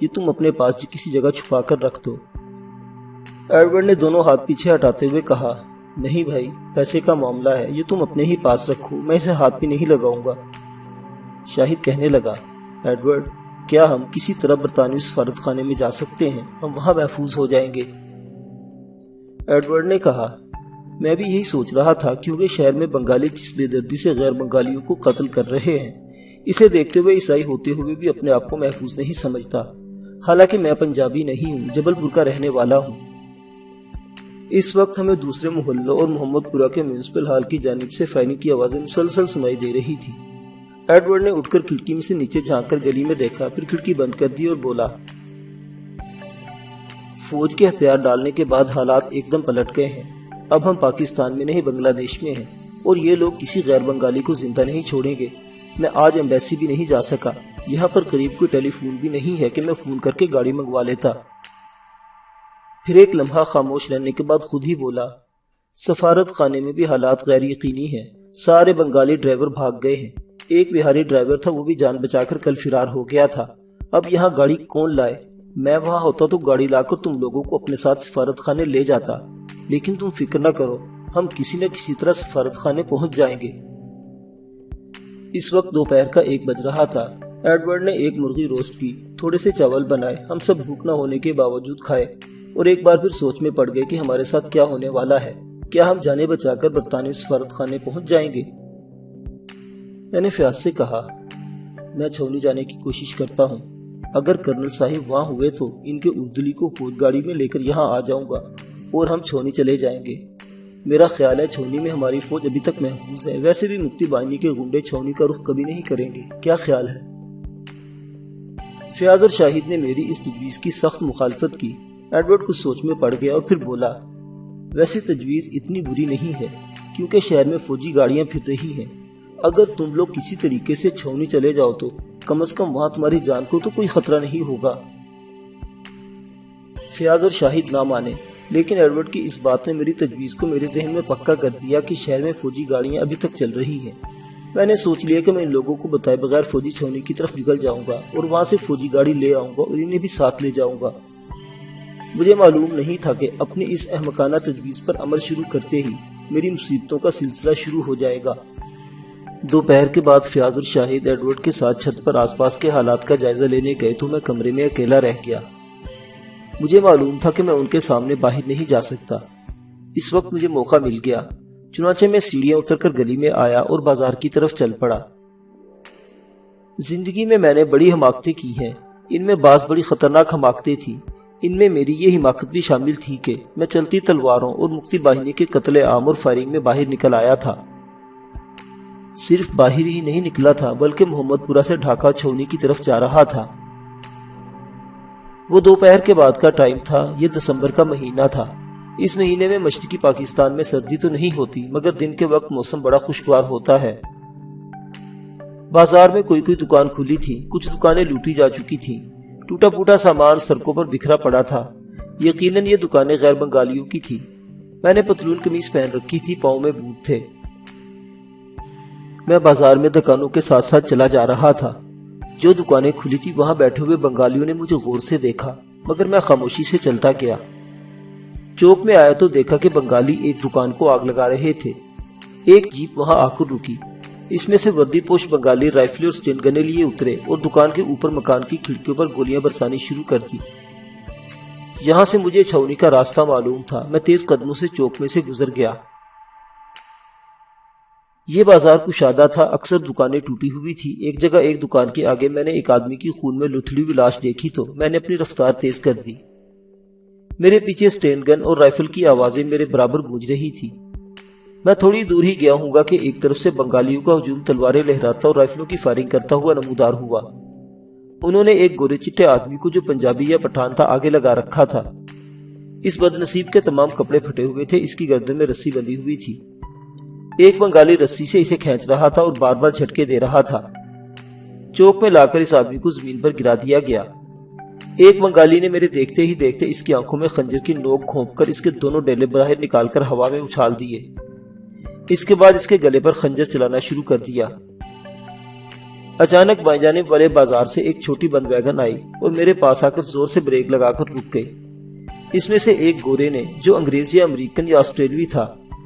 یہ تم اپنے پاس کسی جگہ چھپا کر رکھ دو۔ ایڈورڈ نے دونوں ہاتھ پیچھے ہٹاتے ہوئے کہا، نہیں بھائی، پیسے کا معاملہ ہے، یہ تم اپنے ہی پاس رکھو، میں اسے ہاتھ بھی نہیں لگاؤں گا۔ شاہد کہنے لگا، ایڈورڈ، کیا ہم کسی طرح برطانوی سفارت خانے میں جا سکتے ہیں؟ ہم وہاں محفوظ ہو جائیں گے۔ ایڈورڈ نے کہا، میں بھی یہی سوچ رہا تھا، کیونکہ شہر میں بنگالی جس بے دردی سے غیر بنگالیوں کو قتل کر رہے ہیں، اسے دیکھتے ہوئے عیسائی ہوتے ہوئے بھی اپنے آپ کو محفوظ نہیں سمجھتا۔ حالانکہ میں پنجابی نہیں ہوں، جبل پور کا رہنے والا ہوں۔ اس وقت ہمیں دوسرے محلوں اور محمد پورہ کے میونسپل ہال کی جانب سے فائرنگ کی آوازیں مسلسل سنائی دے رہی تھی۔ ایڈورڈ نے اٹھ کر کھڑکی میں سے نیچے جھانک کر گلی میں دیکھا، پھر کھڑکی بند کر دی اور بولا، فوج کے ہتھیار ڈالنے کے بعد حالات ایک دم پلٹ گئے ہیں۔ اب ہم پاکستان میں نہیں، بنگلہ دیش میں ہیں، اور یہ لوگ کسی غیر بنگالی کو زندہ نہیں چھوڑیں گے۔ میں آج ایمبیسی بھی نہیں جا سکا، یہاں پر قریب کوئی ٹیلی فون بھی نہیں ہے کہ میں فون کر کے گاڑی منگوا لیتا۔ پھر ایک لمحہ خاموش رہنے کے بعد خود ہی بولا، سفارت خانے میں بھی حالات غیر یقینی ہیں، سارے بنگالی ڈرائیور بھاگ گئے ہیں، ایک بہاری ڈرائیور تھا، وہ بھی جان بچا کر کل فرار ہو گیا تھا۔ اب یہاں گاڑی کون لائے؟ میں وہاں ہوتا تو گاڑی لا کر تم لوگوں کو اپنے ساتھ سفارت خانے لے جاتا، لیکن تم فکر نہ کرو، ہم کسی نہ کسی طرح سفارت خانے پہنچ جائیں گے۔ اس وقت دوپہر کا 1 بج رہا تھا۔ ایڈورڈ نے ایک مرغی روسٹ کی، تھوڑے سے چاول بنائے، ہم سب بھوک نہ ہونے کے باوجود کھائے، اور ایک بار پھر سوچ میں پڑ گئے کہ ہمارے ساتھ کیا ہونے والا ہے۔ کیا ہم جانے بچا کر برطانوی سفارت خانے پہنچ جائیں گے؟ میں نے فیاض سے کہا، میں چھاؤنی جانے کی کوشش کرتا ہوں، اگر کرنل صاحب وہاں ہوئے تو ان کے اردلی کو فوج گاڑی میں لے کر یہاں آ جاؤں گا اور ہم چھاؤنی چلے جائیں گے۔ میرا خیال ہے چھاؤنی میں ہماری فوج ابھی تک محفوظ ہے، ویسے بھی مکتی باہنی کے گنڈے چھاؤنی کا رخ کبھی نہیں کریں گے، کیا خیال ہے؟ فیاض اور شاہد نے میری اس تجویز کی سخت مخالفت کی۔ ایڈورڈ کچھ سوچ میں پڑ گیا اور پھر بولا، ویسے تجویز اتنی بری نہیں ہے، کیونکہ شہر میں فوجی گاڑیاں پھر رہی ہیں۔ اگر تم لوگ کسی طریقے سے چھاؤنی چلے جاؤ تو کم از کم وہاں تمہاری جان کو تو کوئی خطرہ نہیں ہوگا۔ فیاض اور شاہد نہ مانے، لیکن ایڈورڈ کی اس بات نے میری تجویز کو میرے ذہن میں پکا کر دیا کہ شہر میں فوجی گاڑیاں ابھی تک چل رہی ہیں۔ میں نے سوچ لیا کہ میں ان لوگوں کو بتائے بغیر فوجی چھاؤنی کی طرف نکل جاؤں گا اور وہاں سے فوجی گاڑی لے آؤں گا اور انہیں بھی ساتھ لے جاؤں گا۔ مجھے معلوم نہیں تھا کہ اپنی اس احمقانہ تجویز پر عمل شروع کرتے ہی میری مصیبتوں کا سلسلہ شروع ہو جائے گا۔ دوپہر کے بعد فیاض اور شاہد ایڈورڈ کے ساتھ چھت پر آس پاس کے حالات کا جائزہ لینے گئے تو میں کمرے میں اکیلا رہ گیا۔ مجھے معلوم تھا کہ میں ان کے سامنے باہر نہیں جا سکتا۔ اس وقت مجھے موقع مل گیا، چنانچہ میں سیڑھیاں اتر کر گلی میں آیا اور بازار کی طرف چل پڑا۔ زندگی میں نے بڑی حماقتیں کی ہیں، ان میں بعض بڑی خطرناک حماقتیں تھیں۔ ان میں میری یہ حماقت بھی شامل تھی کہ میں چلتی تلواروں اور مکتی باہنی کے قتل عام اور فائرنگ میں باہر نکل آیا تھا۔ صرف باہر ہی نہیں نکلا تھا بلکہ محمد پورہ سے ڈھاکہ چھاؤنی کی طرف جا رہا تھا۔ وہ دوپہر کے بعد کا ٹائم تھا، یہ دسمبر کا مہینہ تھا۔ اس مہینے میں مشرقی پاکستان میں سردی تو نہیں ہوتی، مگر دن کے وقت موسم بڑا خوشگوار ہوتا ہے۔ بازار میں کوئی دکان کھلی تھی، کچھ دکانیں لوٹی جا چکی تھیں، ٹوٹا پھوٹا سامان سڑکوں پر بکھرا پڑا تھا۔ یقیناً یہ دکانیں غیر بنگالیوں کی تھی۔ میں نے پتلون قمیص پہن رکھی تھی، پاؤں میں بوٹ تھے۔ میں بازار میں دکانوں کے ساتھ ساتھ چلا جا رہا تھا۔ جو دکانیں کھلی تھی وہاں بیٹھے ہوئے بنگالیوں نے مجھے غور سے دیکھا، مگر میں خاموشی سے چلتا گیا۔ چوک میں آیا تو دیکھا کہ بنگالی ایک دکان کو آگ لگا رہے تھے۔ ایک جیپ وہاں آ کر رکی، اس میں سے وردی پوش بنگالی رائفلیں اور سٹین گنیں لیے اترے اور دکان کے اوپر مکان کی کھڑکیوں پر گولیاں برسانی شروع کر دی۔ یہاں سے مجھے چھاؤنی کا راستہ معلوم تھا، میں تیز قدموں سے چوک میں سے گزر گیا۔ یہ بازار کشادہ تھا، اکثر دکانیں ٹوٹی ہوئی تھی۔ ایک جگہ ایک دکان کے آگے میں نے ایک آدمی کی خون میں لتھڑی ہوئی لاش دیکھی تو میں نے اپنی رفتار تیز کر دی۔ میرے پیچھے سٹین گن اور رائفل کی آوازیں میرے برابر گونج رہی تھی۔ میں تھوڑی دور ہی گیا ہوں گا کہ ایک طرف سے بنگالیوں کا ہجوم تلواریں لہراتا اور رائفلوں کی فائرنگ کرتا ہوا نمودار ہوا۔ انہوں نے ایک گورے چٹے آدمی کو جو پنجابی یا پٹھان تھا آگے لگا رکھا تھا۔ اس بد نصیب کے تمام کپڑے پھٹے ہوئے تھے، اس کی گردن میں رسی بندھی ہوئی تھی۔ ایک بنگالی رسی سے اسے کھینچ رہا تھا اور بار بار جھٹکے دے رہا تھا۔ چوک میں لا کر اس آدمی کو زمین پر گرا دیا گیا۔ ایک بنگالی نے میرے دیکھتے ہی دیکھتے اس کی آنکھوں میں خنجر کی نوک گھونپ کر اس کے دونوں ڈیلے باہر نکال کر ہوا میں اچھال دیے۔ اس کے بعد اس کے گلے پر خنجر چلانا شروع کر دیا۔ اچانک بائیں جانب والے بازار سے ایک چھوٹی بند ویگن آئی اور میرے پاس آ کر زور سے بریک لگا کر رک گئی۔ اس میں سے ایک گورے نے، جو انگریز یا امریکن یا آسٹریلوی تھا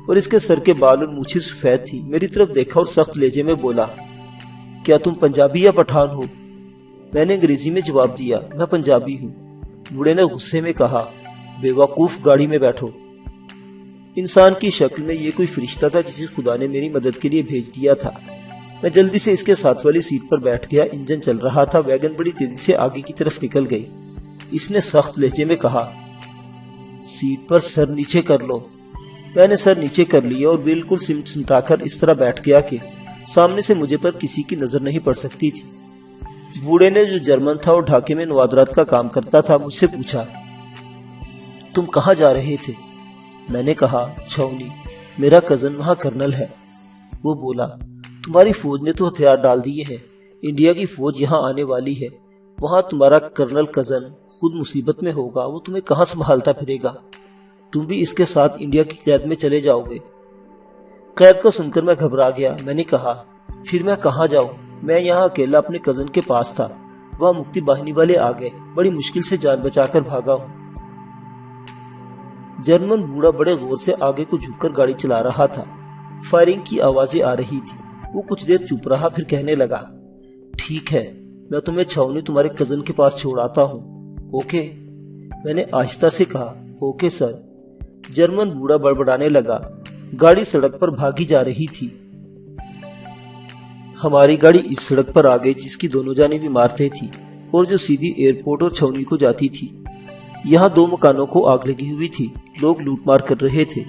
اور اس کے سر کے بال اور مونچھیں سفید تھی، میری طرف دیکھا اور سخت لہجے میں بولا، کیا تم پنجابی یا پٹھان ہو؟ میں نے انگریزی میں جواب دیا، میں پنجابی ہوں۔ بوڑھے نے غصے میں کہا، بے وقوف، گاڑی میں بیٹھو۔ انسان کی شکل میں یہ کوئی فرشتہ تھا جسے خدا نے میری مدد کے لیے بھیج دیا تھا۔ میں جلدی سے اس کے ساتھ والی سیٹ پر بیٹھ گیا۔ انجن چل رہا تھا، ویگن بڑی تیزی سے آگے کی طرف نکل گئی۔ اس نے سخت لہجے میں کہا، سیٹ پر سر نیچے کر لو۔ میں نے سر نیچے کر لیا اور بالکل سمٹ سمٹا کر اس طرح بیٹھ گیا کہ سامنے سے مجھے پر کسی کی نظر نہیں پڑ سکتی تھی۔ بوڑھے نے، جو جرمن تھا اور ڈھاکے میں نوادرات کا کام کرتا تھا، مجھ سے پوچھا، تم کہاں جا رہے تھے؟ میں نے کہا، چھاؤنی، میرا کزن وہاں کرنل ہے۔ وہ بولا، تمہاری فوج نے تو ہتھیار ڈال دیے ہیں، انڈیا کی فوج یہاں آنے والی ہے، وہاں تمہارا کرنل کزن خود مصیبت میں ہوگا، وہ تمہیں کہاں سنبھالتا پھرے گا؟ تم بھی اس کے ساتھ انڈیا کی قید میں چلے جاؤ گے۔ قید کو سن کر میں گھبرا گیا۔ میں نے کہا، پھر میں کہاں جاؤں؟ میں یہاں اکیلا اپنے کزن کے پاس تھا، وہاں مکتی باہنی والے آ گئے، بڑی مشکل سے جان بچا کر بھاگا ہوں۔ جرمن بوڑھا بڑے غور سے آگے کو جھک کر گاڑی چلا رہا تھا۔ فائرنگ کی آوازیں آ رہی تھی۔ وہ کچھ دیر چپ رہا، پھر کہنے لگا، ٹھیک ہے، میں تمہیں چھاؤنی تمہارے کزن کے پاس چھوڑ آتا ہوں، اوکے؟ میں نے آہستہ سے کہا، اوکے سر۔ جرمن بوڑھا بڑبڑانے لگا۔ گاڑی سڑک پر بھاگی جا رہی تھی۔ ہماری گاڑی اس سڑک پر آ گئی جس کی دونوں جانب عمارتیں تھیں اور جو سیدھی ایئرپورٹ اور چھاؤنی کو جاتی تھی۔ یہاں 2 مکانوں کو آگ لگی ہوئی تھی، لوگ لوٹ مار کر رہے تھے۔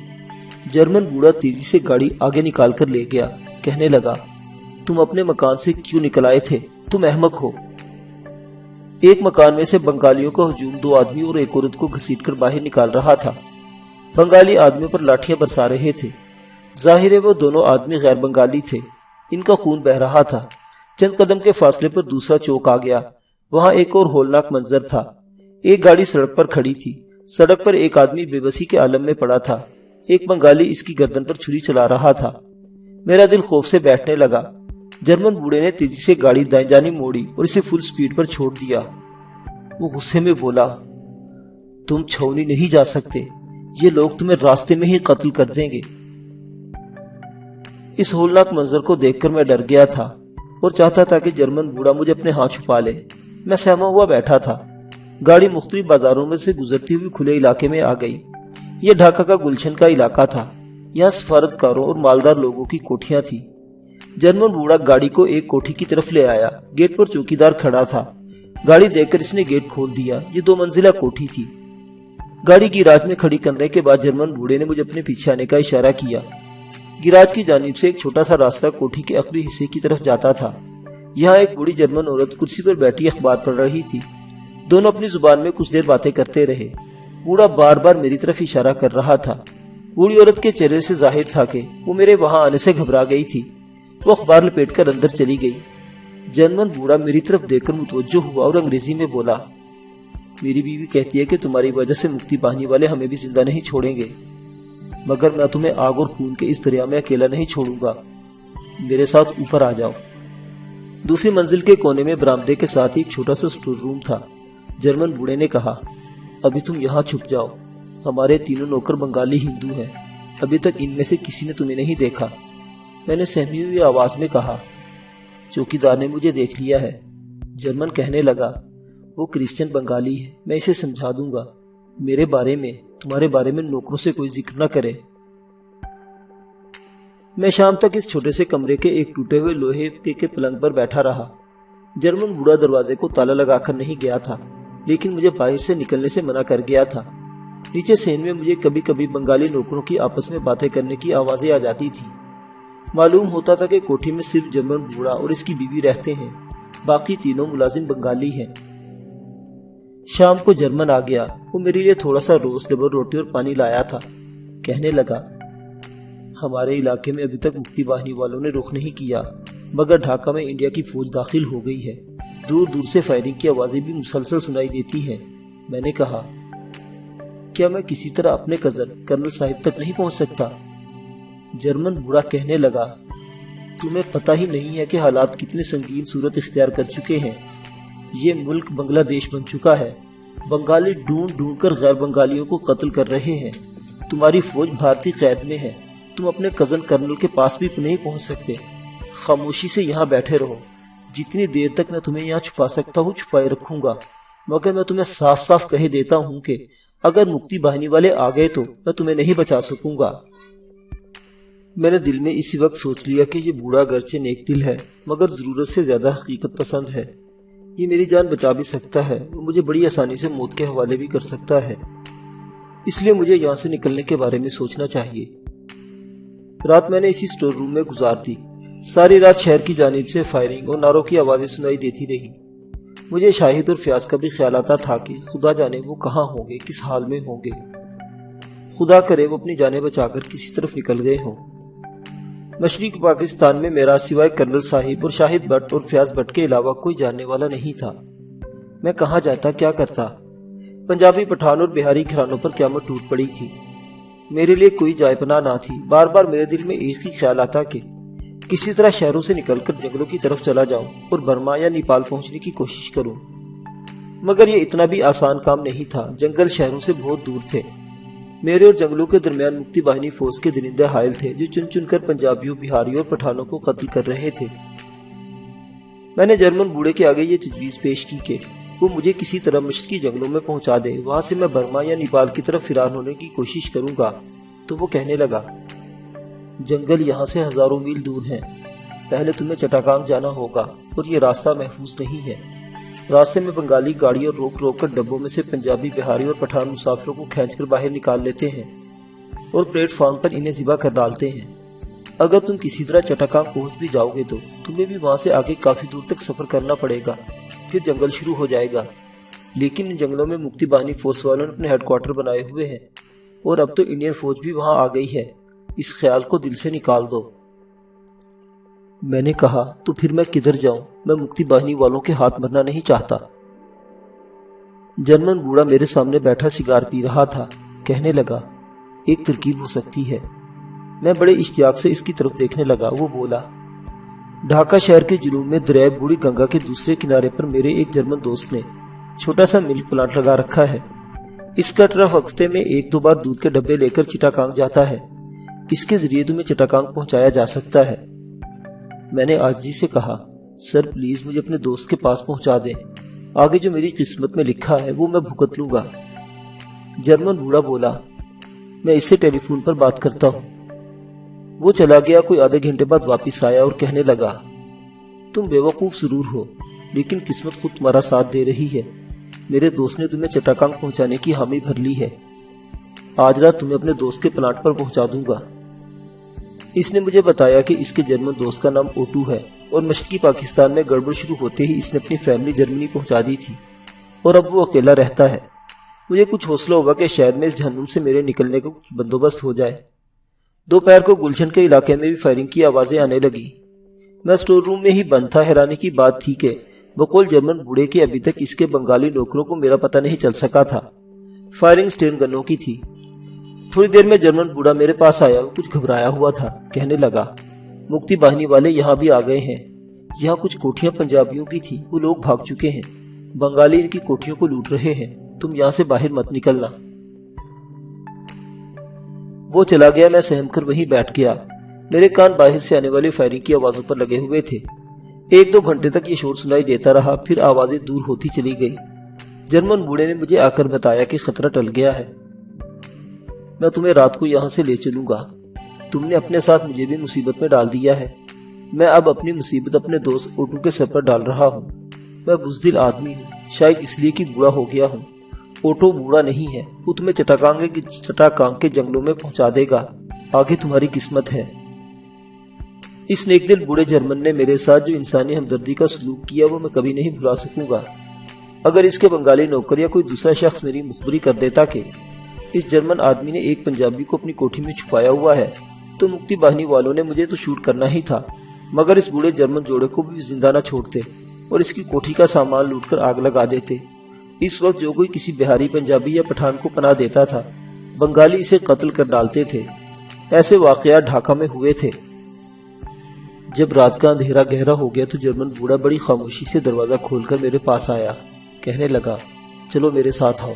جرمن بوڑھا تیزی سے گاڑی آگے نکال کر لے گیا، کہنے لگا، تم اپنے مکان سے کیوں نکل آئے تھے؟ تم احمق ہو۔ ایک مکان میں سے بنگالیوں کا ہجوم 2 آدمی اور ایک عورت کو گھسیٹ کر باہر نکال رہا تھا۔ بنگالی آدمیوں پر لاٹھیاں برسا رہے تھے۔ ظاہر ہے وہ دونوں آدمی غیر بنگالی تھے۔ ان کا خون بہہ رہا تھا۔ چند قدم کے فاصلے پر دوسرا چوک آ گیا۔ وہاں ایک اور ہولناک منظر تھا۔ ایک گاڑی سڑک پر کھڑی تھی۔ سڑک پر ایک آدمی بے بسی کے عالم میں پڑا تھا۔ ایک بنگالی اس کی گردن پر چھری چلا رہا تھا۔ میرا دل خوف سے بیٹھنے لگا۔ جرمن بوڑھے نے تیزی سے گاڑی دائیں جانب موڑی اور اسے فل سپیڈ پر چھوڑ دیا۔ وہ غصے میں بولا، تم چھاؤنی نہیں جا سکتے، یہ لوگ تمہیں راستے میں ہی قتل کر دیں گے۔ اس ہولناک منظر کو دیکھ کر میں ڈر گیا تھا اور چاہتا تھا کہ جرمن بوڑھا مجھے اپنے ہاتھ چھپا لے۔ میں سہما ہوا بیٹھا تھا۔ گاڑی مختلف بازاروں میں سے گزرتی ہوئی کھلے علاقے میں آ گئی۔ یہ ڈھاکہ کا گلشن کا علاقہ تھا۔ یہاں سفارتکاروں اور مالدار لوگوں کی کوٹھیاں تھیں۔ جرمن بوڑھا گاڑی کو ایک کوٹھی کی طرف لے آیا۔ گیٹ پر چوکیدار کھڑا تھا۔ گاڑی دیکھ کر اس نے گیٹ کھول دیا۔ یہ 2 منزلہ کوٹھی تھی۔ گاڑی گیراج میں کھڑی کرنے کے بعد جرمن بوڑھے نے مجھے اپنے پیچھے آنے کا اشارہ کیا۔ گیراج کی جانب سے ایک چھوٹا سا راستہ کوٹھی کے عقبی حصے کی طرف جاتا تھا۔ یہاں ایک بوڑھی جرمن عورت کرسی پر بیٹھی اخبار پڑھ رہی تھی۔ دونوں اپنی زبان میں کچھ دیر باتیں کرتے رہے۔ بوڑھا بار بار میری طرف اشارہ کر رہا تھا۔ بوڑھی عورت کے چہرے سے ظاہر تھا کہ وہ میرے وہاں آنے سے گھبرا گئی تھی۔ وہ اخبار لپیٹ کر اندر چلی گئی۔ جرمن بوڑھا میری طرف دیکھ کر متوجہ ہوا اور انگریزی میں بولا، میری بیوی کہتی ہے کہ تمہاری وجہ سے مکتی باہنی والے ہمیں بھی زندہ نہیں چھوڑیں گے، مگر میں تمہیں آگ اور خون کے اس دریا میں اکیلا نہیں چھوڑوں گا، میرے ساتھ اوپر آ جاؤ۔ دوسری منزل کے کونے میں برآمدے کے ساتھ ایک چھوٹا سا اسٹور روم تھا۔ جرمن بوڑھے نے کہا، ابھی تم یہاں چھپ جاؤ، ہمارے 3 نوکر بنگالی ہندو ہیں، ابھی تک ان میں سے کسی نے تمہیں نہیں دیکھا۔ میں نے سہمی ہوئی آواز میں کہا، چوکیدار نے مجھے دیکھ لیا ہے۔ جرمن کہنے لگا، وہ کرسچن بنگالی ہے، میں اسے سمجھا دوں گا، میرے بارے میں، تمہارے بارے میں نوکروں سے کوئی ذکر نہ کرے۔ میں شام تک اس چھوٹے سے کمرے کے ایک ٹوٹے ہوئے لوہے کے پلنگ پر بیٹھا رہا۔ جرمن بوڑھا دروازے کو تالا لگا کر نہیں گیا تھا، لیکن مجھے باہر سے نکلنے سے منع کر گیا تھا۔ نیچے سین میں مجھے کبھی کبھی بنگالی نوکروں کی آپس میں باتیں کرنے کی آوازیں آ جاتی تھی۔ معلوم ہوتا تھا کہ کوٹھی میں صرف جرمن بوڑھا اور اس کی بیوی رہتے ہیں، باقی تینوں ملازم بنگالی ہیں۔ شام کو جرمن آ گیا۔ وہ میرے لیے تھوڑا سا روز ڈبل روٹی اور پانی لایا تھا۔ کہنے لگا، ہمارے علاقے میں ابھی تک مکتی باہنی والوں نے رخ نہیں کیا، مگر ڈھاکہ میں انڈیا کی فوج داخل ہو گئی ہے۔ دور دور سے فائرنگ کی آوازیں بھی مسلسل سنائی دیتی ہیں۔ میں نے کہا، کیا میں کسی طرح اپنے کزن کرنل صاحب تک نہیں پہنچ سکتا؟ جرمن بوڑھا کہنے لگا، تمہیں پتہ ہی نہیں ہے کہ حالات کتنے سنگین صورت اختیار کر چکے ہیں۔ یہ ملک بنگلہ دیش بن چکا ہے۔ بنگالی ڈھونڈ ڈھونڈ کر غیر بنگالیوں کو قتل کر رہے ہیں۔ تمہاری فوج بھارتی قید میں ہے۔ تم اپنے کزن کرنل کے پاس بھی نہیں پہنچ سکتے۔ خاموشی سے یہاں بیٹھے رہو۔ جتنی دیر تک میں تمہیں یہاں چھپا سکتا ہوں چھپائے رکھوں گا، مگر میں تمہیں صاف صاف کہہ دیتا ہوں کہ اگر مکتی باہنی والے آ گئے تو میں تمہیں نہیں بچا سکوں گا۔ میں نے دل میں اسی وقت سوچ لیا کہ یہ بوڑھا گرچہ نیک دل ہے مگر ضرورت سے زیادہ حقیقت پسند ہے۔ یہ میری جان بچا بھی سکتا ہے، وہ مجھے بڑی آسانی سے موت کے حوالے بھی کر سکتا ہے، اس لیے مجھے یہاں سے نکلنے کے بارے میں سوچنا چاہیے۔ رات میں نے اسی سٹور روم میں گزار دی۔ ساری رات شہر کی جانب سے فائرنگ اور نعروں کی آوازیں سنائی دیتی رہی۔ مجھے شاہد اور فیاض کا بھی خیال آتا تھا کہ خدا جانے وہ کہاں ہوں گے، کس حال میں ہوں گے۔ خدا کرے وہ اپنی جانیں بچا کر کسی طرف نکل گئے ہوں۔ مشرقی پاکستان میں میرا سوائے کرنل صاحب اور شاہد بٹ اور فیاض بٹ کے علاوہ کوئی جاننے والا نہیں تھا۔ میں کہاں جاتا، کیا کرتا؟ پنجابی پٹھان اور بہاری گھرانوں پر قیامت ٹوٹ پڑی تھی۔ میرے لیے کوئی جائے پناہ نہ تھی۔ بار بار میرے دل میں ایک ہی خیال آتا کہ کسی طرح شہروں سے نکل کر جنگلوں کی طرف چلا جاؤں اور برما یا نیپال پہنچنے کی کوشش کروں، مگر یہ اتنا بھی آسان کام نہیں تھا۔ جنگل شہروں سے بہت دور تھے۔ میرے اور جنگلوں کے درمیان مکتی باہنی فوج کے درندے حائل تھے جو چن چن کر پنجابیوں، بہاریوں اور پٹھانوں کو قتل کر رہے تھے۔ میں نے جرمن بوڑھے کے آگے یہ تجویز پیش کی کہ وہ مجھے کسی طرح مشرقی جنگلوں میں پہنچا دے، وہاں سے میں برما یا نیپال کی طرف فرار ہونے کی کوشش کروں گا۔ تو وہ کہنے لگا، جنگل یہاں سے ہزاروں میل دور ہیں، پہلے تمہیں چٹاکانگ جانا ہوگا اور یہ راستہ محفوظ نہیں ہے۔ راستے میں بنگالی گاڑیوں روک روک کر ڈبوں میں سے پنجابی، بہاری اور پٹھان مسافروں کو کھینچ کر باہر نکال لیتے ہیں اور پلیٹ فارم پر انہیں ذبح کر ڈالتے ہیں۔ اگر تم کسی طرح چٹاکانگ پہنچ بھی جاؤ گے تو تمہیں بھی وہاں سے آگے کافی دور تک سفر کرنا پڑے گا، پھر جنگل شروع ہو جائے گا۔ لیکن ان جنگلوں میں مکتی باہنی فورس والوں نے اپنے ہیڈ کوارٹر بنائے ہوئے ہیں اور اب تو انڈین فوج بھی وہاں آ گئی ہے۔ اس خیال کو دل سے نکال دو۔ میں نے کہا، تو پھر میں کدھر جاؤں؟ میں مکتی باہنی والوں کے ہاتھ مرنا نہیں چاہتا۔ جرمن بوڑھا میرے سامنے بیٹھا سگار پی رہا تھا، کہنے لگا، ایک ترکیب ہو سکتی ہے۔ میں بڑے اشتیاق سے اس کی طرف دیکھنے لگا۔ وہ بولا، ڈھاکہ شہر کے جنوب میں دریائے بوڑھی گنگا کے دوسرے کنارے پر میرے ایک جرمن دوست نے چھوٹا سا ملک پلانٹ لگا رکھا ہے۔ اس کا ٹرک ہفتے میں 1-2 بار دودھ کے ڈبے لے کر چٹاکانگ جاتا ہے۔ اس کے ذریعے تمہیں چٹاکانگ پہنچایا جا سکتا ہے۔ میں نے عاجزی سے کہا، سر پلیز مجھے اپنے دوست کے پاس پہنچا دیں، آگے جو میری قسمت میں لکھا ہے وہ میں بھگت لوں گا۔ جرمن بوڑھا بولا، میں اس سے ٹیلی فون پر بات کرتا ہوں۔ وہ چلا گیا۔ کوئی آدھے گھنٹے بعد واپس آیا اور کہنے لگا، تم بے وقوف ضرور ہو لیکن قسمت خود تمہارا ساتھ دے رہی ہے۔ میرے دوست نے تمہیں چٹاکانگ پہنچانے کی حامی بھر لی ہے۔ آج رات تمہیں اپنے دوست کے پلانٹ پر پہنچا دوں گا۔ اس نے مجھے بتایا کہ اس کے جرمن دوست کا نام اوٹو ہے اور مشرقی پاکستان میں گڑبڑ شروع ہوتے ہی اس نے اپنی فیملی جرمنی پہنچا دی تھی اور اب وہ اکیلا رہتا ہے۔ مجھے کچھ حوصلہ ہوا کہ شاید میں اس جہنم سے میرے نکلنے کا کچھ بندوبست ہو جائے۔ دوپہر کو گلشن کے علاقے میں بھی فائرنگ کی آوازیں آنے لگی۔ میں سٹور روم میں ہی بند تھا۔ حیرانی کی بات تھی کہ بقول جرمن بوڑھے کے ابھی تک اس کے بنگالی نوکروں کو میرا پتہ نہیں چل سکا تھا۔ فائرنگ سٹین گنوں کی تھی۔ تھوڑی دیر میں جرمن بوڑھا میرے پاس آیا۔ وہ کچھ گھبرایا ہوا تھا، کہنے لگا، مکتی باہنی والے یہاں بھی آ گئے ہیں۔ یہاں کچھ کوٹھیاں پنجابیوں کی تھی، وہ لوگ بھاگ چکے ہیں۔ بنگالی ان کی کوٹھیوں کو لوٹ رہے ہیں، تم یہاں سے باہر مت نکلنا۔ وہ چلا گیا۔ میں سہم کر وہیں بیٹھ گیا۔ میرے کان باہر سے آنے والی فائرنگ کی آوازوں پر لگے ہوئے تھے۔ 1-2 گھنٹے تک یہ شور سنائی دیتا رہا، پھر آوازیں دور ہوتی چلی گئی۔ جرمن بوڑھے نے مجھے آ کر بتایا کہ خطرہ ٹل گیا ہے۔ میں تمہیں رات کو یہاں سے لے چلوں گا۔ تم نے اپنے ساتھ مجھے بھی مصیبت میں ڈال دیا ہے۔ میں اب اپنی مصیبت اپنے دوست اوٹو کے سر پر ڈال رہا ہوں۔ میں بزدل آدمی ہوں، شاید اس لیے کہ بوڑھا ہو گیا ہوں۔ اوٹو بوڑھا نہیں ہے، وہ تمہیں چٹاکانگ کے جنگلوں میں پہنچا دے گا، آگے تمہاری قسمت ہے۔ اس نیک دل بوڑھے جرمن نے میرے ساتھ جو انسانی ہمدردی کا سلوک کیا وہ میں کبھی نہیں بھلا سکوں گا۔ اگر اس کے بنگالی نوکر یا کوئی دوسرا شخص میری مخبری کر دیتا کہ اس جرمن آدمی نے ایک پنجابی کو اپنی کوٹھی میں چھپایا ہوا ہے تو مکتی باہنی والوں نے مجھے تو شوٹ کرنا ہی تھا، مگر اس بوڑھے جرمن جوڑے کو بھی زندہ نہ چھوڑتے اور اس کی کوٹھی کا سامان لوٹ کر آگ لگا دیتے۔ اس وقت جو کوئی کسی بہاری، پنجابی یا پٹھان کو پناہ دیتا تھا، بنگالی اسے قتل کر ڈالتے تھے۔ ایسے واقعات ڈھاکہ میں ہوئے تھے۔ جب رات کا اندھیرا گہرا ہو گیا تو جرمن بوڑھا بڑی خاموشی سے دروازہ کھول کر میرے پاس آیا، کہنے لگا چلو میرے ساتھ آؤ۔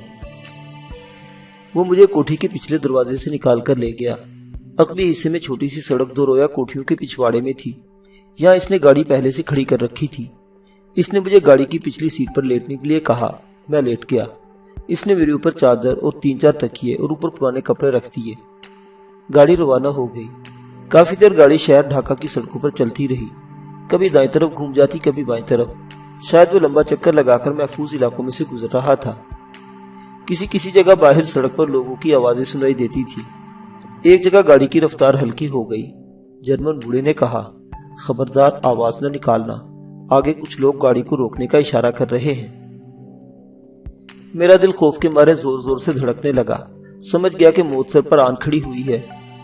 وہ مجھے کوٹھی کے پچھلے دروازے سے نکال کر لے گیا۔ عقبی حصے میں چھوٹی سی سڑک دو رویا کوٹھیوں کے پچھواڑے میں تھی۔ یہاں اس نے گاڑی پہلے سے کھڑی کر رکھی تھی۔ اس نے مجھے گاڑی کی پچھلی سیٹ پر لیٹنے کے لیے کہا، میں لیٹ گیا۔ اس نے میرے اوپر چادر اور 3-4 تکیے اور اوپر پرانے کپڑے رکھ دیے۔ گاڑی روانہ ہو گئی۔ کافی دیر گاڑی شہر ڈھاکہ کی سڑکوں پر چلتی رہی، کبھی دائیں طرف گھوم جاتی کبھی بائیں طرف۔ شاید وہ لمبا چکر لگا کر محفوظ علاقوں میں سے گزر رہا تھا۔ کسی جگہ باہر سڑک پر لوگوں کی آوازیں سنائی دیتی تھی۔ ایک جگہ گاڑی کی رفتار ہلکی ہو گئی۔ جرمن بوڑھے نے کہا، خبردار آواز نہ نکالنا، آگے کچھ لوگ گاڑی کو روکنے کا اشارہ کر رہے ہیں۔ میرا دل خوف کے مارے زور زور سے دھڑکنے لگا۔ سمجھ گیا کہ موت سر پر آن کھڑی ہوئی ہے۔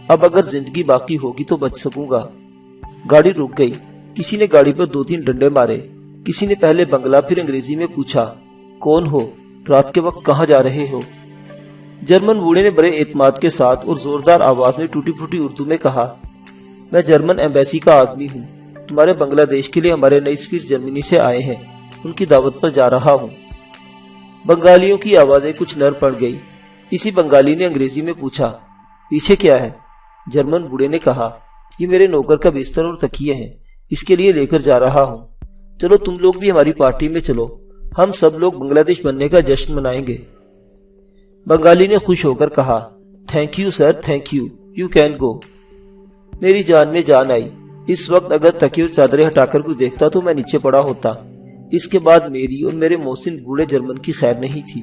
اب اگر زندگی باقی ہوگی تو بچ سکوں گا۔ گاڑی رک گئی۔ کسی نے گاڑی پر 2-3 ڈنڈے مارے۔ کسی نے پہلے بنگلہ پھر انگریزی میں پوچھا، کون ہو؟ رات کے وقت کہاں جا رہے ہو؟ جرمن بوڑھے نے بڑے اعتماد کے ساتھ اور زوردار آواز میں ٹوٹی پھوٹی اردو میں کہا، میں جرمن ایمبیسی کا آدمی ہوں۔ تمہارے بنگلہ دیش کے لیے ہمارے نئی سفیر جرمنی سے آئے ہیں، ان کی دعوت پر جا رہا ہوں۔ بنگالیوں کی آوازیں کچھ نر پڑ گئی۔ اسی بنگالی نے انگریزی میں پوچھا، پیچھے کیا ہے؟ جرمن بوڑھے نے کہا، یہ میرے نوکر کا بستر اور تکیے ہیں، اس کے لیے لے کر جا رہا ہوں۔ چلو تم لوگ بھی ہماری پارٹی میں چلو، ہم سب لوگ بنگلہ دیش بننے کا جشن منائیں گے۔ بنگالی نے خوش ہو کر کہا، thank you sir, thank you, you can go. میری جان میں جان آئی۔ اس وقت اگر تکیے اور چادریں ہٹا کر کوئی دیکھتا تو میں نیچے پڑا ہوتا۔ اس کے بعد میری اور میرے محسن بوڑھے جرمن کی خیر نہیں تھی۔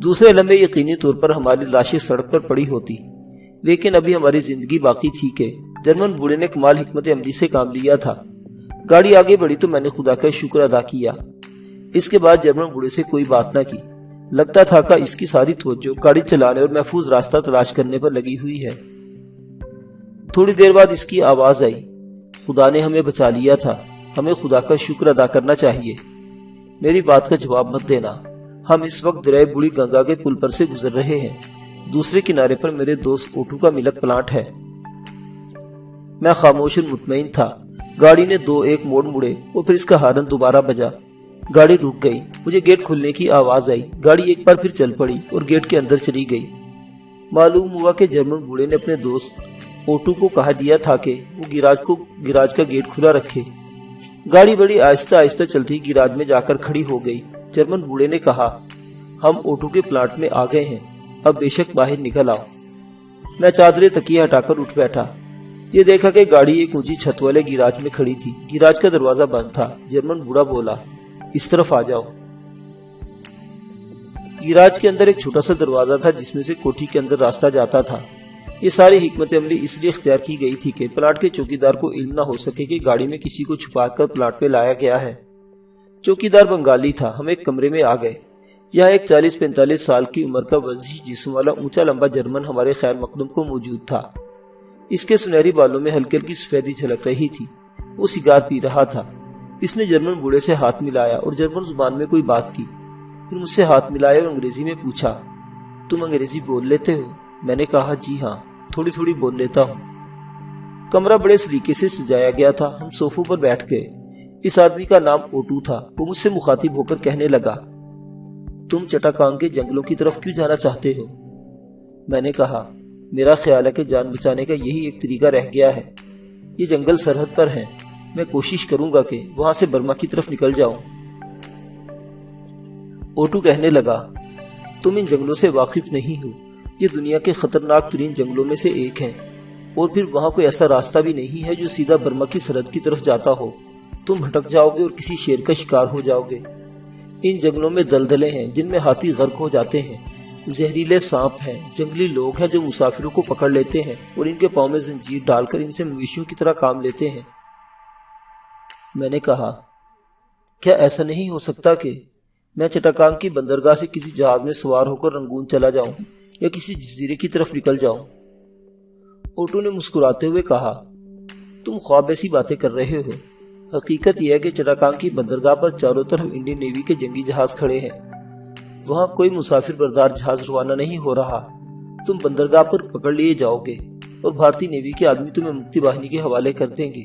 دوسرے لمحے یقینی طور پر ہماری لاشیں سڑک پر پڑی ہوتی، لیکن ابھی ہماری زندگی باقی تھی کہ جرمن بوڑھے نے کمال حکمت عملی سے کام لیا تھا۔ گاڑی آگے بڑھی تو میں نے خدا کا شکر ادا کیا۔ اس کے بعد جرمن بوڑھے سے کوئی بات نہ کی۔ لگتا تھا کہ اس کی ساری توجہ گاڑی چلانے اور محفوظ راستہ تلاش کرنے پر لگی ہوئی ہے۔ تھوڑی دیر بعد اس کی آواز آئی، خدا نے ہمیں بچا لیا تھا، ہمیں خدا کا شکر ادا کرنا چاہیے۔ میری بات کا جواب مت دینا، ہم اس وقت دریائے بوڑھی گنگا کے پل پر سے گزر رہے ہیں۔ دوسرے کنارے پر میرے دوست اوٹو کا ملک پلانٹ ہے۔ میں خاموش اور مطمئن تھا۔ گاڑی نے 2-1 موڑ مڑے اور پھر اس کا ہارن دوبارہ بجا۔ گاڑی رک گئی۔ مجھے گیٹ کھلنے کی آواز آئی۔ گاڑی ایک بار پھر چل پڑی اور گیٹ کے اندر چلی گئی۔ معلوم ہوا کہ جرمن بوڑھے نے اپنے دوست اوٹو کو کہا دیا تھا کہ وہ گیراج کا گیٹ کھلا رکھے۔ گاڑی بڑی آہستہ آہستہ چلتی گیراج میں جا کر کھڑی ہو گئی۔ جرمن بوڑھے نے کہا، ہم اوٹو کے پلانٹ میں آ گئے ہیں، اب بے شک باہر نکل آؤ۔ میں چادریں تکیے ہٹا کر اٹھ بیٹھا۔ یہ دیکھا کہ گاڑی ایک اونچی چھت والے گیراج میں کھڑی تھی۔ گیراج کا دروازہ بند تھا۔ جرمن بوڑھا بولا، اس طرف آ جاؤ۔ گیراج کے اندر ایک چھوٹا سا دروازہ تھا جس میں سے کوٹھی کے اندر راستہ جاتا تھا۔ یہ ساری حکمت عملی اس لیے اختیار کی گئی تھی کہ پلاٹ کے چوکیدار کو علم نہ ہو سکے کہ گاڑی میں کسی کو چھپا کر پلاٹ پہ لایا گیا ہے۔ چوکیدار بنگالی تھا۔ ہم ایک کمرے میں آ گئے۔ یہاں ایک 40-45 سال کی عمر کا وضیح جسم والا اونچا لمبا جرمن ہمارے خیر مقدم کو موجود تھا۔ اس کے سنہری بالوں میں ہلکی ہلکی سفیدی جھلک رہی تھی۔ وہ سگار پی رہا تھا۔ اس نے جرمن بوڑھے سے ہاتھ ملایا اور جرمن زبان میں کوئی بات کی، پھر مجھ سے ہاتھ ملایا اور انگریزی میں پوچھا، تم انگریزی بول لیتے ہو؟ میں نے کہا، جی ہاں، تھوڑی تھوڑی بول لیتا ہوں۔ کمرہ بڑے سلیقے سے سجایا گیا تھا۔ ہم صوفوں پر بیٹھ گئے۔ اس آدمی کا نام اوٹو تھا۔ وہ مجھ سے مخاطب ہو کر کہنے لگا، تم چٹاکانگ کے جنگلوں کی طرف کیوں جانا چاہتے ہو؟ میں نے کہا، میرا خیال ہے کہ جان بچانے کا یہی ایک طریقہ رہ گیا ہے۔ یہ جنگل سرحد پر ہیں، میں کوشش کروں گا کہ وہاں سے برما کی طرف نکل جاؤں۔ اوٹو کہنے لگا، تم ان جنگلوں سے واقف نہیں ہو، یہ دنیا کے خطرناک ترین جنگلوں میں سے ایک ہیں، اور پھر وہاں کوئی ایسا راستہ بھی نہیں ہے جو سیدھا برما کی سرحد کی طرف جاتا ہو۔ تم بھٹک جاؤ گے اور کسی شیر کا شکار ہو جاؤ گے۔ ان جنگلوں میں دلدلیں ہیں جن میں ہاتھی غرق ہو جاتے ہیں، زہریلے سانپ ہیں، جنگلی لوگ ہیں جو مسافروں کو پکڑ لیتے ہیں اور ان کے پاؤں میں زنجیر ڈال کر ان سے مویشیوں کی طرح کام لیتے ہیں۔ میں نے کہا، کیا ایسا نہیں ہو سکتا کہ میں چٹاکانگ کی بندرگاہ سے کسی جہاز میں سوار ہو کر رنگون چلا جاؤں یا کسی جزیرے کی طرف نکل جاؤں؟ اوٹو نے مسکراتے ہوئے کہا، تم خواب ایسی باتیں کر رہے ہو۔ حقیقت یہ ہے کہ چٹاکانگ کی بندرگاہ پر چاروں طرف انڈین نیوی کے جنگی جہاز کھڑے ہیں۔ وہاں کوئی مسافر بردار جہاز روانہ نہیں ہو رہا۔ تم بندرگاہ پر پکڑ لیے جاؤ گے اور بھارتی نیوی کے آدمی تمہیں مکتی باہنی کے حوالے کر دیں گے۔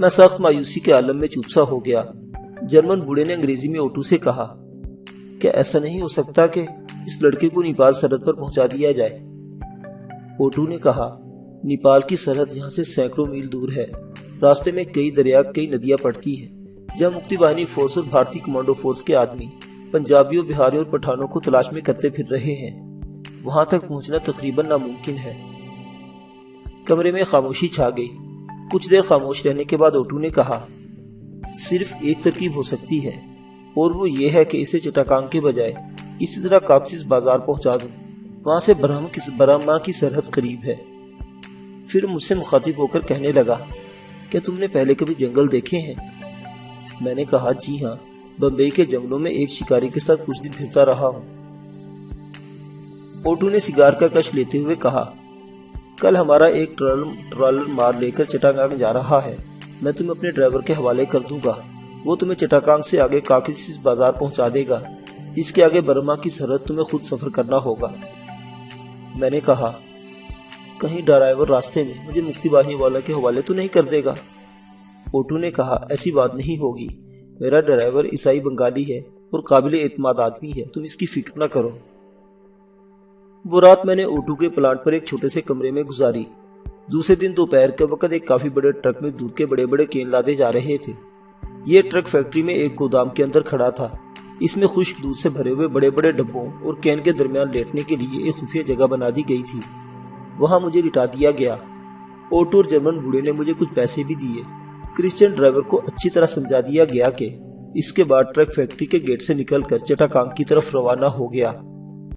میں سخت مایوسی کے عالم میں چوب سا ہو گیا۔ جرمن بوڑھے نے انگریزی میں اوٹو سے کہا، کیا ایسا نہیں ہو سکتا کہ اس لڑکے کو نیپال سرحد پر پہنچا دیا جائے؟ اوٹو نے کہا، نیپال کی سرحد یہاں سے سینکڑوں میل دور ہے۔ راستے میں کئی دریا، کئی ندیاں پڑتی ہیں، جہاں مکتی باہنی فورس اور بھارتی کمانڈو فورس کے آدمی پنجابیوں، بہاریوں اور پٹھانوں کو تلاش میں کرتے پھر رہے ہیں۔ وہاں تک پہنچنا تقریباً ناممکن ہے۔ کمرے میں خاموشی چھا گئی۔ کچھ دیر خاموش رہنے کے بعد اوٹو نے کہا، صرف ایک ترکیب ہو سکتی ہے، اور وہ یہ ہے کہ اسے چٹاکانگ کے بجائے اسی طرح کاکسس بازار پہنچا دوں۔ وہاں سے برہما کی سرحد قریب ہے۔ پھر مجھ سے مخاطب ہو کر کہنے لگا، کیا تم نے پہلے کبھی جنگل دیکھے ہیں؟ میں نے کہا، جی ہاں، بمبئی کے جنگلوں میں ایک شکاری کے ساتھ کچھ دن پھرتا رہا ہوں۔ اوٹو نے سگار کا کش لیتے ہوئے کہا، کل ہمارا ایک ٹرالر مار لے کر چٹاکانگ جا رہا ہے۔ میں تمہیں اپنے ڈرائیور کے حوالے کر دوں گا، وہ تمہیں چٹاکانگ سے آگے کاکسس بازار پہنچا دے گا۔ اس کے آگے برما کی سرحد تمہیں خود سفر کرنا ہوگا۔ میں نے کہا، کہیں ڈرائیور راستے میں مجھے مکتی باہنی والا کے حوالے تو نہیں کر دے گا؟ اوٹو نے کہا، ایسی بات نہیں ہوگی، میرا ڈرائیور عیسائی بنگالی ہے اور قابل اعتماد آدمی ہے، تم اس کی فکر نہ کرو۔ وہ رات میں نے اوٹو کے پلانٹ پر ایک چھوٹے سے کمرے میں گزاری۔ دوسرے دن دوپہر کے وقت ایک کافی بڑے ٹرک میں دودھ کے بڑے بڑے کین لادے جا رہے تھے۔ یہ ٹرک فیکٹری میں ایک گودام کے اندر کھڑا تھا۔ اس میں خشک دودھ سے بھرے ہوئے بڑے بڑے ڈبوں اور کین کے درمیان لیٹنے کے لیے ایک خفیہ جگہ بنا دی گئی تھی۔ وہاں مجھے لٹا دیا گیا۔ اوٹو اور جرمن بوڑھے نے مجھے کچھ پیسے بھی دیے۔ کرسچین ڈرائیور کو اچھی طرح سمجھا دیا گیا کہ اس کے بعد ٹرک فیکٹری کے گیٹ سے نکل کر چٹاکانگ کی طرف روانہ ہو گیا۔